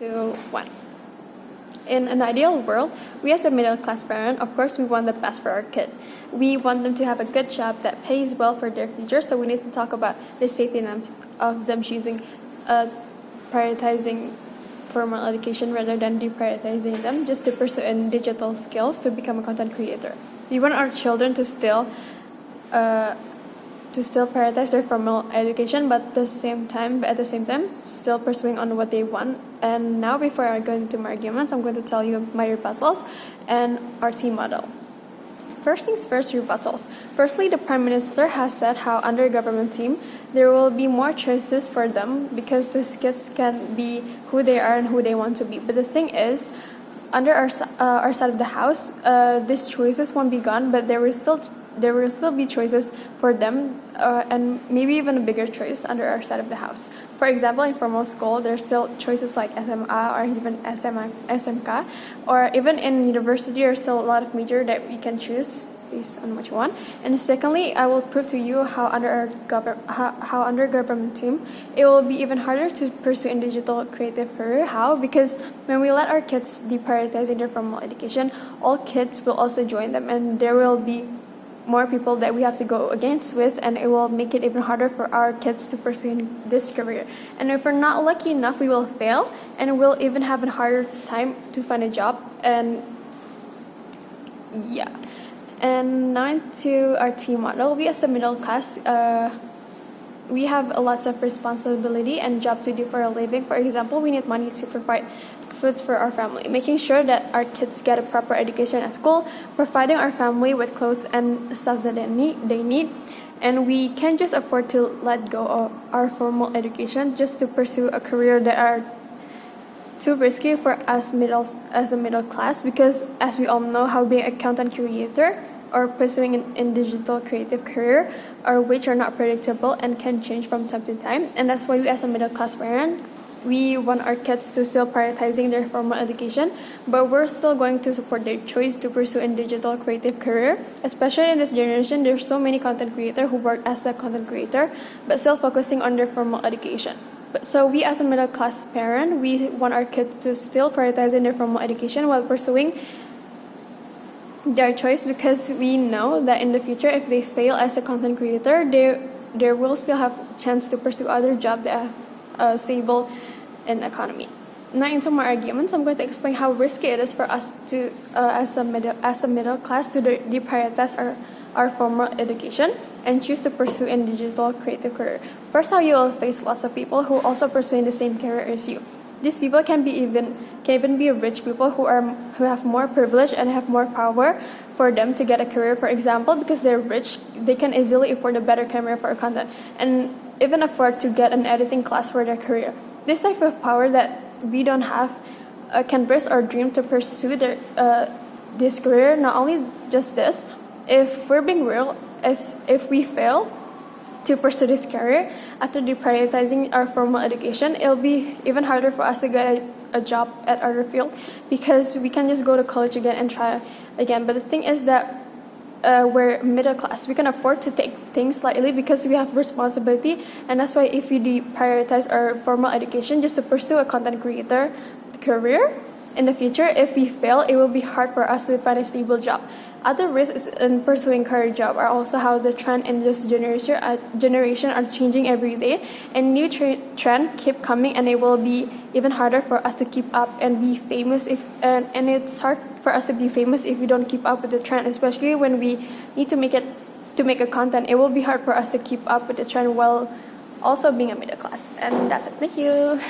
2, 1. In an ideal world, we as a middle-class parent, of course, we want the best for our kid. We want them to have a good job that pays well for their future, so we need to talk about the safety net of them choosing prioritizing formal education rather than deprioritizing them just to pursue in digital skills to become a content creator. We want our children to still prioritize their formal education, but at the same time, still pursuing on what they want. And now, before I go into my arguments, I'm going to tell you my rebuttals and our team model. First things first, rebuttals. Firstly, the Prime Minister has said how under a government team, there will be more choices for them because these kids can be who they are and who they want to be. But the thing is, under our side of the house, these choices won't be gone, but there will still be choices for them, and maybe even a bigger choice under our side of the house. For example, in formal school, there's still choices like SMA or even SMK, or even in university, there's still a lot of major that you can choose based on what you want. And secondly, I will prove to you how under government team, it will be even harder to pursue in digital creative career. How? Because when we let our kids deprioritize their formal education, all kids will also join them, and there will be more people that we have to go against with, and it will make it even harder for our kids to pursue this career. And if we're not lucky enough, we will fail, and we'll even have a harder time to find a job. And yeah. And now into our team model. We as a middle class, we have lots of responsibility and job to do for a living. For example, we need money to provide foods for our family, making sure that our kids get a proper education at school, providing our family with clothes and stuff that they need. And we can't just afford to let go of our formal education just to pursue a career that are too risky for us as a middle class, because as we all know, how being a content creator or pursuing in digital creative career or which are not predictable and can change from time to time. And that's why we as a middle class parent, we want our kids to still prioritizing their formal education, but we're still going to support their choice to pursue in digital creative career. Especially in this generation, there's so many content creators who work as a content creator, but still focusing on their formal education. So we as a middle class parent, we want our kids to still prioritize in their formal education while pursuing their choice, because we know that in the future, if they fail as a content creator, they will still have chance to pursue other jobs that are stable in economy. Now into my arguments, I'm going to explain how risky it is for us to, as a middle class, to deprioritize our formal education and choose to pursue in digital creative career. First, how you will face lots of people who also pursuing the same career as you. These people can even be rich people who have more privilege and have more power for them to get a career. For example, because they're rich, they can easily afford a better camera for content and even afford to get an editing class for their career. This type of power that we don't have can risk our dream to pursue this career. Not only just this, if we're being real, if we fail to pursue this career after deprioritizing our formal education, it'll be even harder for us to get a job at other field, because we can just go to college again and try again. But the thing is that we're middle class. We can afford to take things lightly because we have responsibility, and that's why if we deprioritize our formal education just to pursue a content creator career in the future, if we fail, it will be hard for us to find a stable job. Other risks in pursuing career job are also how the trend in this generation are changing every day, and new trend keep coming, and it will be even harder for us to keep up and be famous and it's hard for us to be famous if we don't keep up with the trend, especially when we need to make a content. It will be hard for us to keep up with the trend while also being a middle class. And that's it. Thank you.